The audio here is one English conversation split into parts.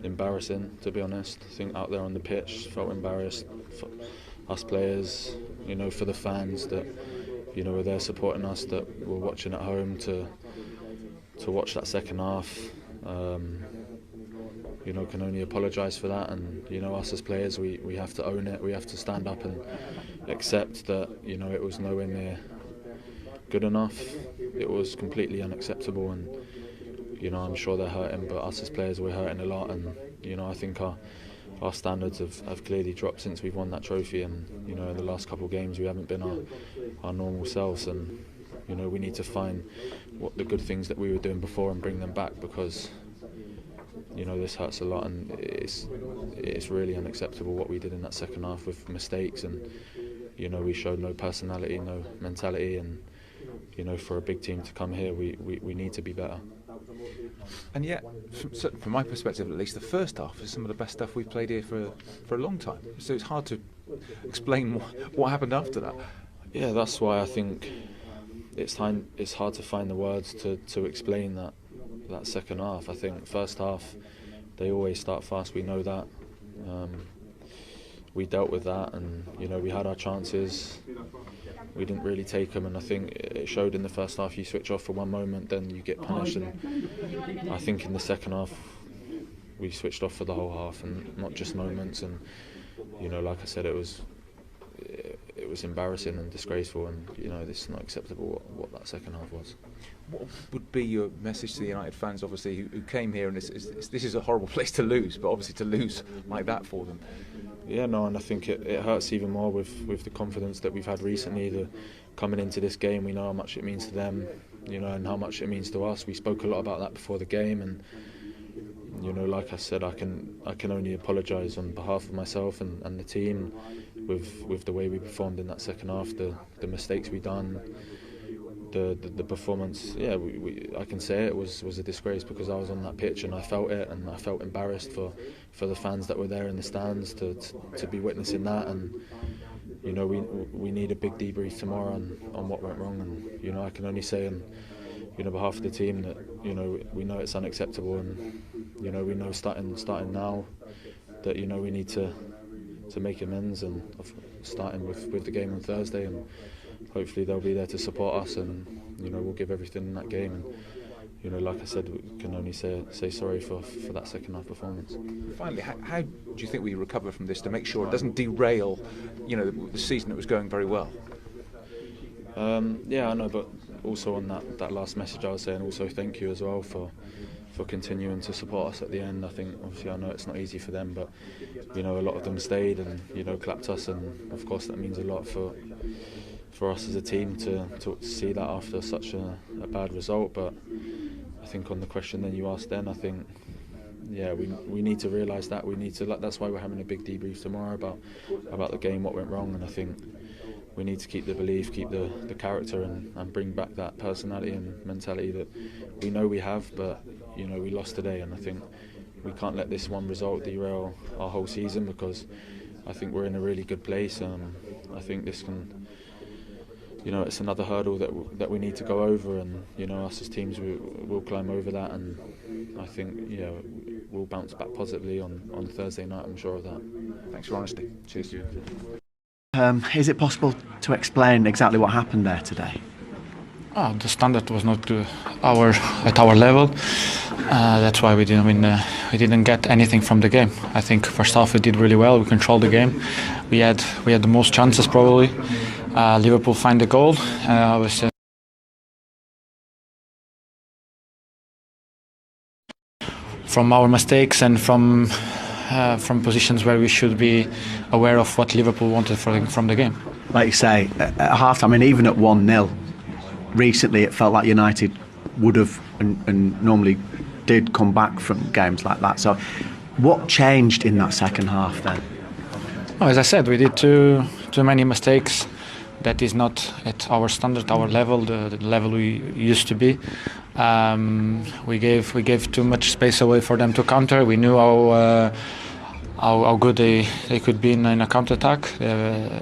embarrassing, to be honest. I think out there on the pitch, felt embarrassed for us players, for the fans that, were there supporting us, that were watching at home to watch that second half. Can only apologise for that, and us as players, we have to own it. We have to stand up and accept that it was nowhere near good enough. It was completely unacceptable, and I'm sure they're hurting, but us as players, we're hurting a lot, and I think our standards have clearly dropped since we've won that trophy, and in the last couple of games we haven't been our normal selves, and we need to find what the good things that we were doing before and bring them back, because this hurts a lot, and it's really unacceptable what we did in that second half with mistakes, and we showed no personality, no mentality, and for a big team to come here, we need to be better. And yet, from my perspective at least, the first half is some of the best stuff we've played here for a long time. So it's hard to explain what happened after that. Yeah, that's why I think it's hard to find the words to explain that second half. I think first half, they always start fast, we know that. We dealt with that, and we had our chances. We didn't really take them, and I think it showed in the first half. You switch off for one moment, then you get punished, and I think in the second half we switched off for the whole half, and not just moments. And like I said, it was embarrassing and disgraceful, and this is not acceptable what that second half was. What would be your message to the United fans, obviously, who came here, and this is a horrible place to lose, but obviously to lose like that for them? Yeah, no, and I think it hurts even more with the confidence that we've had recently. Coming into this game, we know how much it means to them, and how much it means to us. We spoke a lot about that before the game, and like I said, I can only apologise on behalf of myself and the team with the way we performed in that second half, the mistakes we done. The performance, yeah, I can say it was a disgrace, because I was on that pitch and I felt it, and I felt embarrassed for the fans that were there in the stands to be witnessing that, and we need a big debrief tomorrow on what went wrong, and I can only say on behalf of the team that we know it's unacceptable, and we know starting now that we need to make amends, and starting with the game on Thursday, and hopefully they'll be there to support us, and we'll give everything in that game, and like I said, we can only say sorry for that second half performance. Finally, how do you think we recover from this to make sure it doesn't derail the season that was going very well? Yeah, I know, but also on that last message I was saying also thank you as well for continuing to support us at the end. I think obviously I know it's not easy for them, but a lot of them stayed and clapped us, and of course that means a lot for us as a team to see that after such a bad result. But I think on the question then you asked then, I think we need to realise that we need to. That's why we're having a big debrief tomorrow about the game, what went wrong, and I think we need to keep the belief, keep the character, and bring back that personality and mentality that we know we have, but we lost today, and I think we can't let this one result derail our whole season, because I think we're in a really good place. I think this can, it's another hurdle that we need to go over, and us as teams we'll climb over that, and I think we'll bounce back positively on Thursday night. I'm sure of that. Thanks for honesty. Cheers. Is it possible to explain exactly what happened there today? The standard was not at our level. That's why we didn't get anything from the game. I think first half we did really well. We controlled the game. We had the most chances probably. Liverpool find the goal. From our mistakes and from positions where we should be aware of what Liverpool wanted from the game. Like you say, at half-time, and even at 1-0, recently it felt like United would have and normally did come back from games like that. So what changed in that second half then? As I said, we did too many mistakes. That is not at our standard, our level, the level we used to be. We gave too much space away for them to counter. We knew how good they could be in a counter-attack.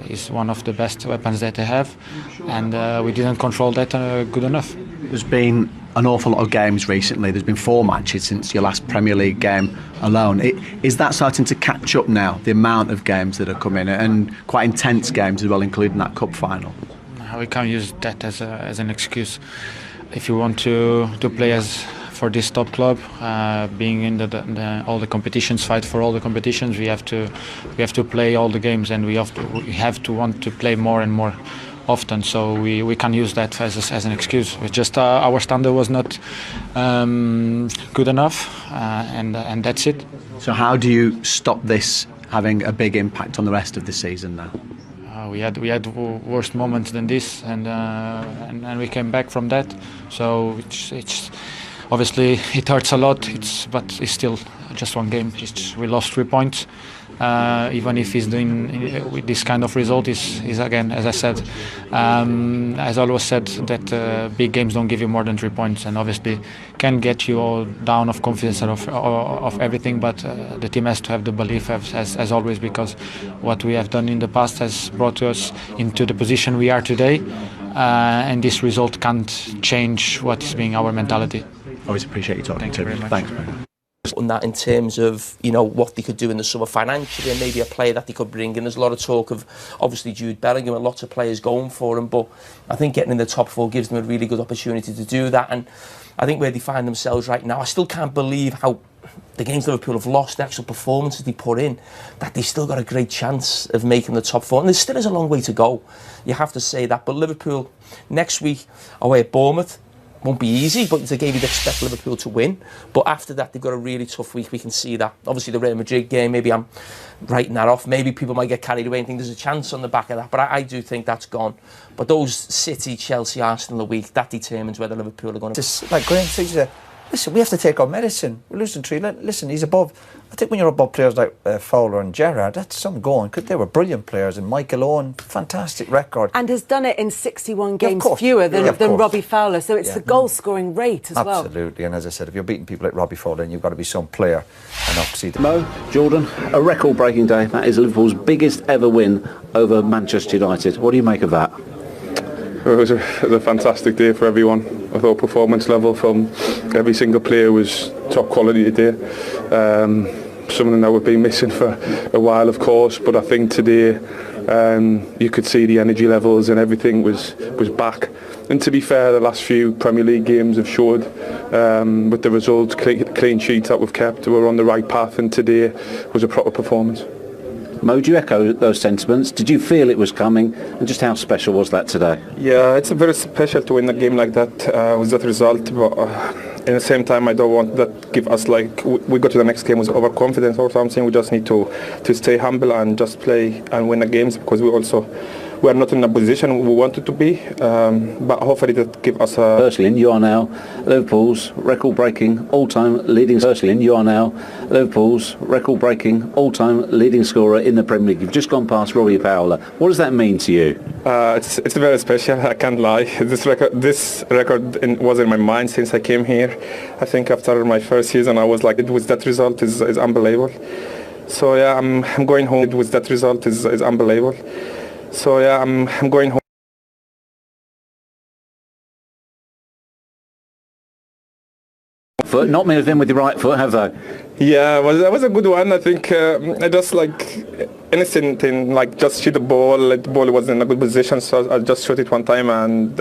It's one of the best weapons that they have, and we didn't control that good enough. There's been an awful lot of games recently. There's been 4 matches since your last Premier League game alone. Is that starting to catch up now, the amount of games that are coming, and quite intense games as well, including that cup final? We can't use that as an excuse. If you want to play as for this top club, being in all the competitions, fight for all the competitions, we have to play all the games, and we have to want to play more and more often. So we can use that as an excuse. It's just our standard was not good enough, and that's it. So how do you stop this having a big impact on the rest of the season now? We had worse moments than this, and we came back from that. So it's obviously it hurts a lot. But it's still just one game. We lost 3 points. Even if he's doing with this kind of result, is again, as I said, as I always said, that big games don't give you more than 3 points, and obviously can get you all down of confidence and of everything. But the team has to have the belief, as always, because what we have done in the past has brought us into the position we are today, and this result can't change what is being our mentality. Always appreciate you talking to me. Thanks, man. On that, in terms of, you know, what they could do in the summer financially, and maybe a player that they could bring in. There's a lot of talk of obviously Jude Bellingham and lots of players going for him, but I think getting in the top 4 gives them a really good opportunity to do that. And I think where they find themselves right now, I still can't believe how the games Liverpool have lost, the actual performances they put in, that they've still got a great chance of making the top 4. And there still is a long way to go, you have to say that. But Liverpool next week away at Bournemouth won't be easy, but it's a game you'd expect Liverpool to win. But after that, they've got a really tough week. We can see that. Obviously, the Real Madrid game, maybe I'm writing that off. Maybe people might get carried away and think there's a chance on the back of that. But I do think that's gone. But those City, Chelsea, Arsenal a week, that determines whether Liverpool are going to... Just like Graham said, listen, we have to take our medicine. We're losing 3. Listen, he's above... I think when you're above players like Fowler and Gerrard, that's some going. They were brilliant players, and Michael Owen, fantastic record. And has done it in 61 games fewer than Robbie Fowler, so it's the goal-scoring rate as well. Absolutely, and as I said, if you're beating people like Robbie Fowler, then you've got to be some player. And obviously... Mo, Jordan, a record-breaking day. That is Liverpool's biggest ever win over Manchester United. What do you make of that? It was a fantastic day for everyone. I thought performance level from every single player was top quality today. Something that we've been missing for a while, of course, but I think today you could see the energy levels and everything was back. And to be fair, the last few Premier League games have showed with the results, clean sheets that we've kept, we're on the right path, and today was a proper performance. Mo, do you echo those sentiments? Did you feel it was coming, and just how special was that today? Yeah, it's very special to win a game like that with that result, but at the same time I don't want that give us like we go to the next game with overconfidence or something. We just need to stay humble and just play and win the games, because we are not in a position we wanted to be, but hopefully that give us a... Firstly, you are now Liverpool's record-breaking all-time leading... Firstly, you are now Liverpool's record-breaking all-time leading scorer in the Premier League. You've just gone past Robbie Fowler. What does that mean to you? It's very special, I can't lie. This record was in my mind since I came here. I think after my first season I was like, it was that result is unbelievable. So yeah, I'm going home. It was that result is unbelievable. So yeah, I'm going home. Foot, not many of them with your right foot, have they? Yeah, that was a good one. I think I just like innocent thing, like just shoot the ball. The ball was in a good position, so I just shot it one time, and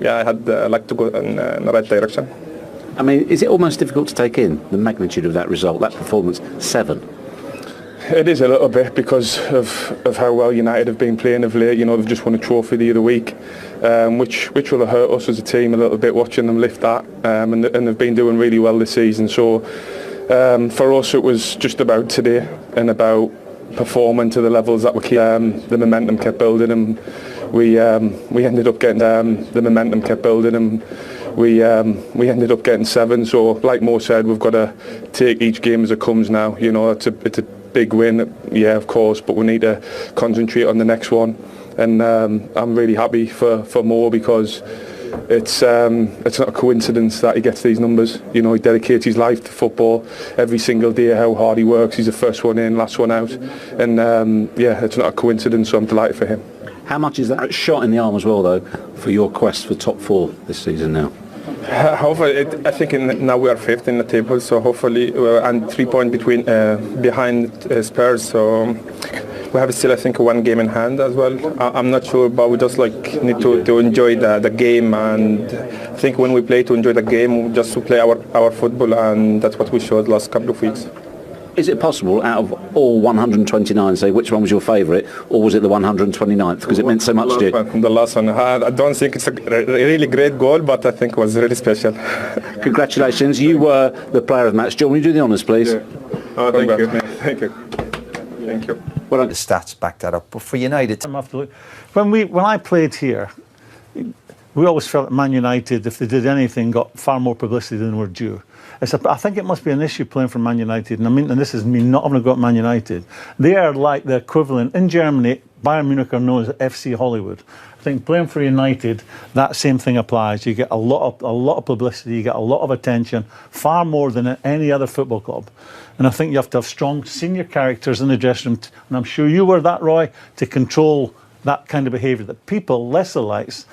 yeah, I had like to go in the right direction. I mean, is it almost difficult to take in the magnitude of that result, that performance? 7. It is a little bit because of how well United have been playing of late. You know, they've just won a trophy the other week, which will have hurt us as a team a little bit watching them lift that, and they've been doing really well this season. So for us it was just about today and about performing to the levels that we keep. The momentum kept building, and we ended up getting the momentum kept building, and we ended up getting 7. So like Mo said, we've got to take each game as it comes now. You know, it's a big win, yeah, of course, but we need to concentrate on the next one. And I'm really happy for Mo, because it's not a coincidence that he gets these numbers. You know, he dedicates his life to football every single day, how hard he works. He's the first one in, last one out, and yeah, it's not a coincidence, so I'm delighted for him. How much is that shot in the arm as well, though, for your quest for top 4 this season now? Hopefully, I think now we are fifth in the table, so hopefully, and 3 points behind Spurs. So we have still, I think, one game in hand as well. I'm not sure, but we just need to enjoy the game, and I think when we play to enjoy the game, just to play our football, and that's what we showed last couple of weeks. Is it possible, out of all 129, say which one was your favourite, or was it the 129th because it meant so much to you? The last one. I don't think it's a really great goal, but I think it was really special. Congratulations, you were the player of the match. John, will you do the honours, please? Yeah. Oh, thank you. Thank you. Thank you. Well, the stats back that up. But for United, when I played here, we always felt that Man United, if they did anything, got far more publicity than were due. I think it must be an issue playing for Man United, and this is me not having got Man United. They are like the equivalent in Germany. Bayern Munich are known as FC Hollywood. I think playing for United, that same thing applies. You get a lot of publicity, you get a lot of attention, far more than at any other football club. And I think you have to have strong senior characters in the dressing room, and I'm sure you were that, Roy, to control that kind of behaviour. That people with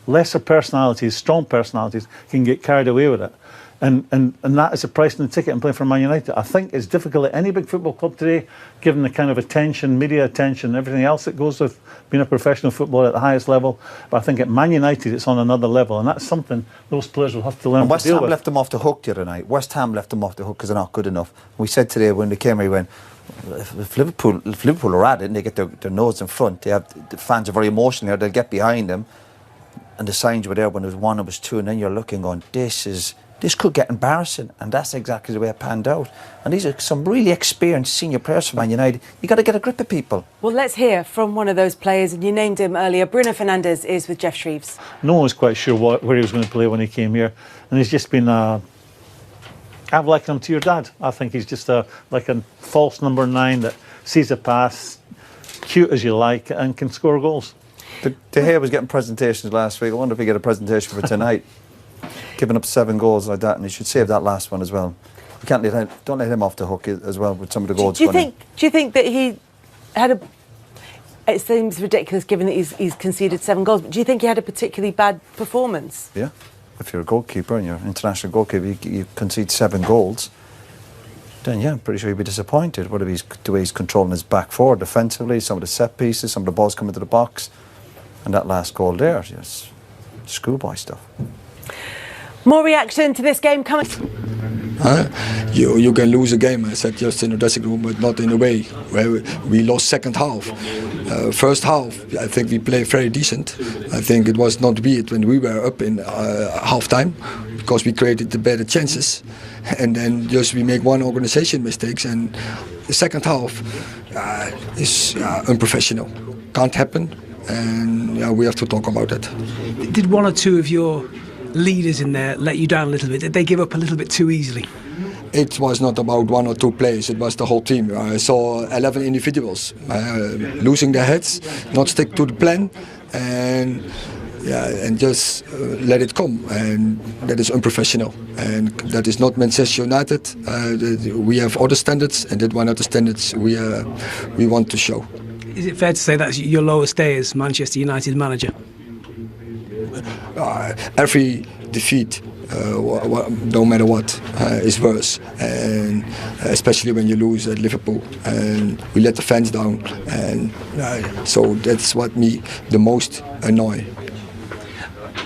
lesser personalities, strong personalities, can get carried away with it. And that is a price in the ticket in playing for Man United. I think it's difficult at any big football club today, given the kind of attention, media attention, everything else that goes with being a professional footballer at the highest level. But I think at Man United, it's on another level, and that's something those players will have to learn to deal with. West Ham left them off the hook the other night. West Ham left them off the hook because they're not good enough. We said today when they came here, we went, if Liverpool are at it and they get their nose in front, the fans are very emotional here, they'll get behind them. And the signs were there when there was 1, there was 2, and then you're looking going, this could get embarrassing, and that's exactly the way it panned out. And these are some really experienced senior players for Man United. You've got to get a grip of people. Well, let's hear from one of those players, and you named him earlier. Bruno Fernandes is with Jeff Shreves. No one was quite sure where he was going to play when he came here, and he's just been I've likened him to your dad. I think he's just like a false number 9 that sees a pass, cute as you like, and can score goals. De Gea was getting presentations last week. I wonder if he get a presentation for tonight. Giving up 7 goals like that, and he should save that last one as well. You can't don't let him off the hook as well with some of the goals. Do you think that he had it seems ridiculous given that he's conceded 7 goals, but do you think he had a particularly bad performance? Yeah. If you're a goalkeeper and you're an international goalkeeper, you concede 7 goals, then yeah, I'm pretty sure he'd be disappointed. Whatever the way he's controlling his back four defensively, some of the set pieces, some of the balls coming to the box, and that last goal there, just schoolboy stuff. More reaction to this game coming. You can lose a game, I said just in the dressing room, but not in a way where we lost second half. First half, I think we played very decent. I think it was not weird when we were up in half time because we created the better chances, and then just we make one organisation mistakes, and the second half is unprofessional. Can't happen, and we have to talk about that. Did 1 or 2 of your leaders in there let you down a little bit? Did they give up a little bit too easily? It was not about 1 or 2 players, it was the whole team. I saw 11 individuals losing their heads, not stick to the plan, and just let it come, and that is unprofessional, and that is not Manchester United. We have other standards, and that one of the standards we want to show. Is it fair to say that's your lowest day as Manchester United manager? Every defeat, no matter what, is worse, and especially when you lose at Liverpool, and we let the fans down, and so that's what me the most annoy.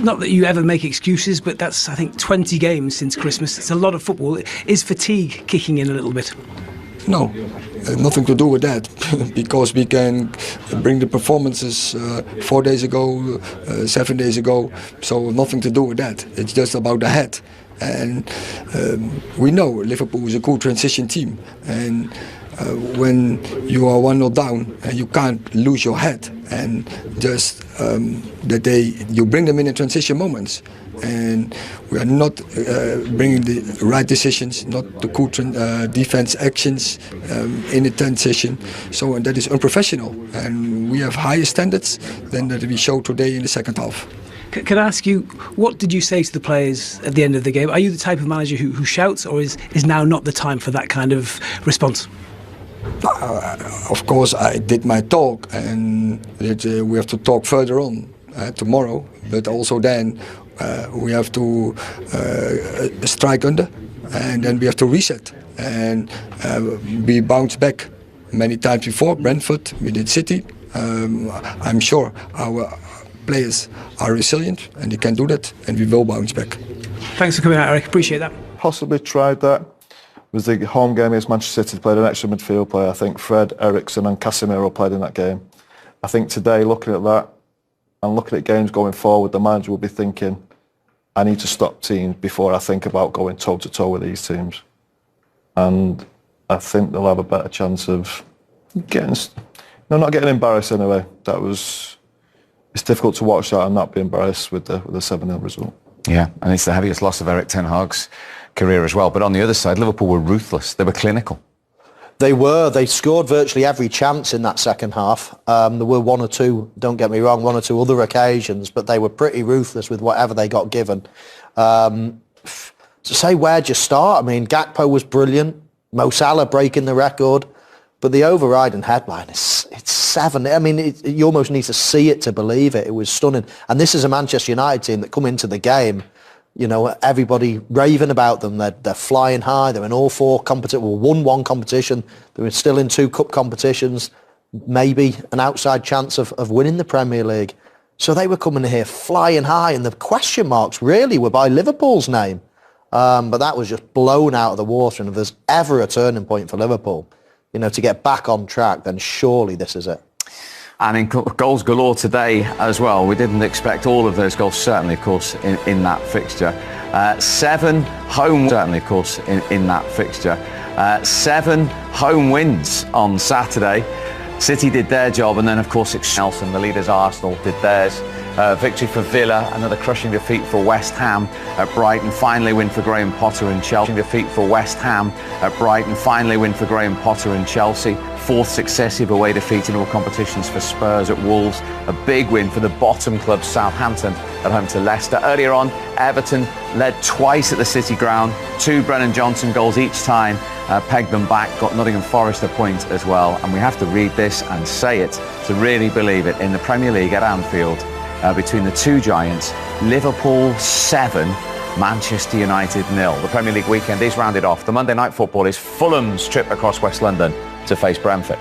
Not that you ever make excuses, but that's, I think, 20 games since Christmas. It's a lot of football. Is fatigue kicking in a little bit? No, nothing to do with that, because we can bring the performances 4 days ago, 7 days ago, so nothing to do with that. It's just about the head. And we know Liverpool is a cool transition team, and when you are 1-0 down, you can't lose your head, and just you bring them in transition moments. And we are not bringing the right decisions, not the cool defense actions in the transition. So, and that is unprofessional. And we have higher standards than that we showed today in the second half. Can I ask you, what did you say to the players at the end of the game? Are you the type of manager who shouts, or is now not the time for that kind of response? Of course, I did my talk, and we have to talk further on tomorrow. But also then, We have to strike under, and then we have to reset. And we bounce back many times before. Brentford, we did City. I'm sure our players are resilient and they can do that, and we will bounce back. Thanks for coming out, Erik. Appreciate that. Possibly tried that. It was the home game against Manchester City. Played an extra midfield player. I think Fred, Eriksen and Casemiro played in that game. I think today, looking at that and looking at games going forward, the manager will be thinking, I need to stop teams before I think about going toe-to-toe with these teams. And I think they'll have a better chance of not getting embarrassed anyway. It's difficult to watch that and not be embarrassed with the 7-0 result. Yeah, and it's the heaviest loss of Erik ten Hag's career as well. But on the other side, Liverpool were ruthless. They were clinical. They were. They scored virtually every chance in that second half. There were one or two other occasions, but they were pretty ruthless with whatever they got given. To say where'd you start? I mean, Gakpo was brilliant. Mo Salah breaking the record. But the overriding headline it's 7. I mean, you almost need to see it to believe it. It was stunning. And this is a Manchester United team that come into the game, you know, everybody raving about them. They're flying high. They're in all 4 competitions. Well, won 1 competition. They were still in 2 cup competitions. Maybe an outside chance of winning the Premier League. So they were coming here flying high, and the question marks really were by Liverpool's name. But that was just blown out of the water. And if there's ever a turning point for Liverpool, you know, to get back on track, then surely this is it. And in goals galore today as well. We didn't expect all of those goals, certainly, of course, in that fixture. 7 home, certainly, of course, in that fixture. 7 home wins on Saturday. City did their job, and then, of course, Nelson, the leaders Arsenal, did theirs. Victory for Villa, another crushing defeat for West Ham at Brighton. Finally win for Graham Potter and Chelsea. Defeat for West Ham at Brighton. Finally win for Graham Potter and Chelsea. 4th successive away defeat in all competitions for Spurs at Wolves. A big win for the bottom club Southampton at home to Leicester. Earlier on, Everton led twice at the City ground. 2 Brennan Johnson goals each time. Pegged them back, got Nottingham Forest a point as well. And we have to read this and say it to really believe it. In the Premier League at Anfield, between the 2 giants, Liverpool 7, Manchester United 0. The Premier League weekend is rounded off. The Monday night football is Fulham's trip across West London to face Brentford.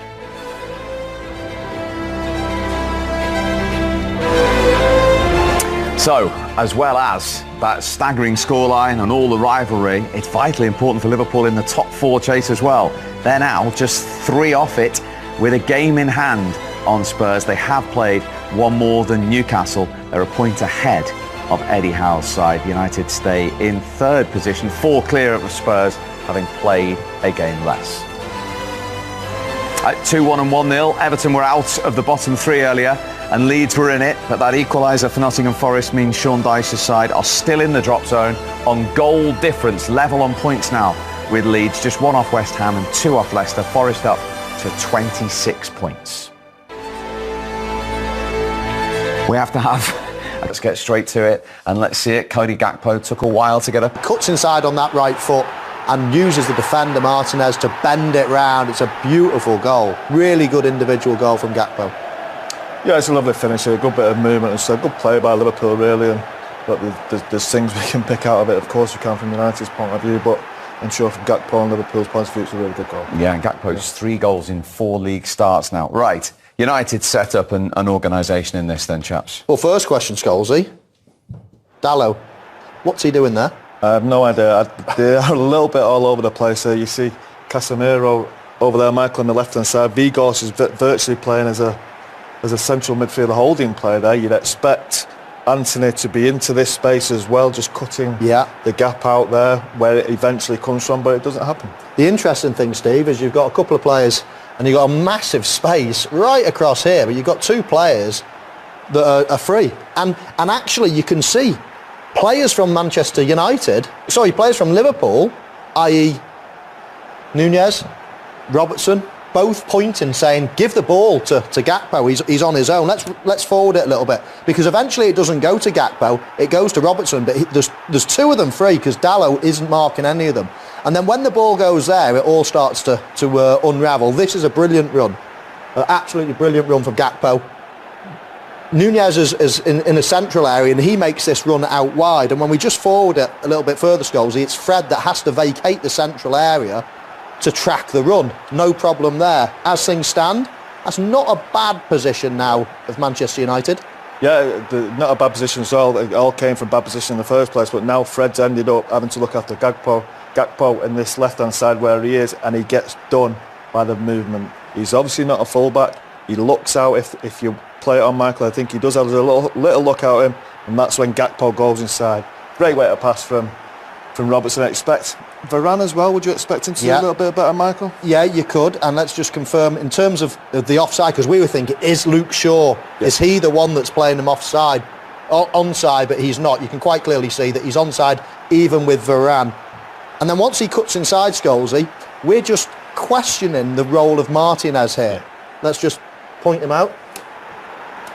So, as well as that staggering scoreline and all the rivalry, it's vitally important for Liverpool in the top 4 chase as well. They're now just 3 off it with a game in hand on Spurs. They have played 1 more than Newcastle. They're a point ahead of Eddie Howe's side. United stay in 3rd position, 4 clear of Spurs, having played a game less. At 2-1 and 1-0, Everton were out of the bottom 3 earlier, and Leeds were in it, but that equaliser for Nottingham Forest means Sean Dyche's side are still in the drop zone on goal difference, level on points now with Leeds, just 1 off West Ham and 2 off Leicester. Forest up to 26 points. We have to have, let's get straight to it and let's see it. Cody Gakpo took a while to get up. Cuts inside on that right foot and uses the defender Martinez to bend it round. It's a beautiful goal. Really good individual goal from Gakpo. Yeah, it's a lovely finish, a good bit of movement and so good play by Liverpool really, and look, there's things we can pick out of it, of course we can from United's point of view, but I'm sure from Gakpo and Liverpool's point of view it's a really good goal. Yeah, and Gakpo's 3 goals in 4 league starts now. Right, United set up an organisation in this then, chaps. Well, first question, Scholesy. Dallo, what's he doing there? I have no idea. They are a little bit all over the place there. You see Casemiro over there, Michael on the left-hand side. Vigos is virtually playing as a central midfielder holding player there. You'd expect Anthony to be into this space as well, just cutting the gap out there where it eventually comes from, but it doesn't happen. The interesting thing, Steve, is you've got a couple of players and you've got a massive space right across here, but you've got 2 players that are free. And actually you can see players from Manchester United, players from Liverpool, i.e. Nunez, Robertson, both pointing, saying, give the ball to Gakpo, he's on his own, let's forward it a little bit. Because eventually it doesn't go to Gakpo, it goes to Robertson, but there's 2 of them free because Dallo isn't marking any of them. And then when the ball goes there, it all starts to unravel. This is a brilliant run, an absolutely brilliant run from Gakpo. Nunez is in a central area and he makes this run out wide, and when we just forward it a little bit further, Scholesy, it's Fred that has to vacate the central area to track the run. No problem there. As things stand, that's not a bad position now of Manchester United. Yeah, not a bad position at all. It all came from bad position in the first place, but now Fred's ended up having to look after Gakpo in this left-hand side where he is, and he gets done by the movement. He's obviously not a full-back. He looks out if you play it on Michael. I think he does have a little look out at him, and that's when Gakpo goes inside. Great way to pass from Robertson. I expect Varane as well. Would you expect him to do a little bit better, Michael? Yeah, you could. And let's just confirm in terms of the offside, because we were thinking, is Luke Shaw, is he the one that's playing him offside? Onside, but he's not. You can quite clearly see that he's onside even with Varane. And then once he cuts inside, Scholesy, we're just questioning the role of Martinez here. Let's just point him out.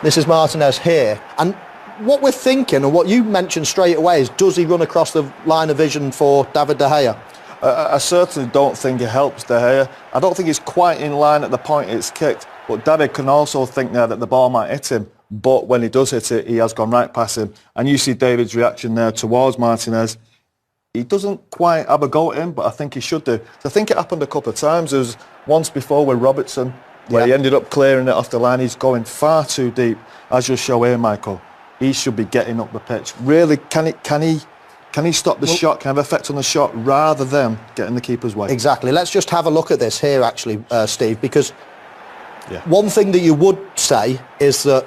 This is Martinez here. And what we're thinking, and what you mentioned straight away, is does he run across the line of vision for David De Gea? I certainly don't think it helps De Gea. I don't think he's quite in line at the point it's kicked, but David can also think now that the ball might hit him, but when he does hit it, he has gone right past him. And you see David's reaction there towards Martinez. He doesn't quite have a go at him, but I think he should do. I think it happened a couple of times. There was once before with Robertson, where he ended up clearing it off the line. He's going far too deep, as you'll show here, Michael. He should be getting up the pitch. Really, can he stop the shot, can have effect on the shot, rather than getting the keeper's way? Exactly. Let's just have a look at this here, actually, Steve, because one thing that you would say is that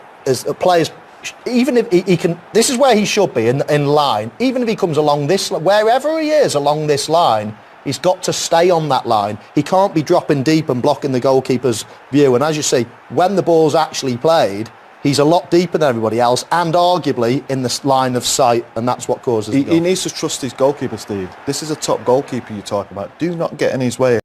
players, even if he can, this is where he should be in line. Even if he comes along this, wherever he is along this line, he's got to stay on that line. He can't be dropping deep and blocking the goalkeeper's view. And as you see, when the ball's actually played, he's a lot deeper than everybody else, and arguably in the line of sight, and that's what causes the goal. He needs to trust his goalkeeper, Steve. This is a top goalkeeper you're talking about. Do not get in his way.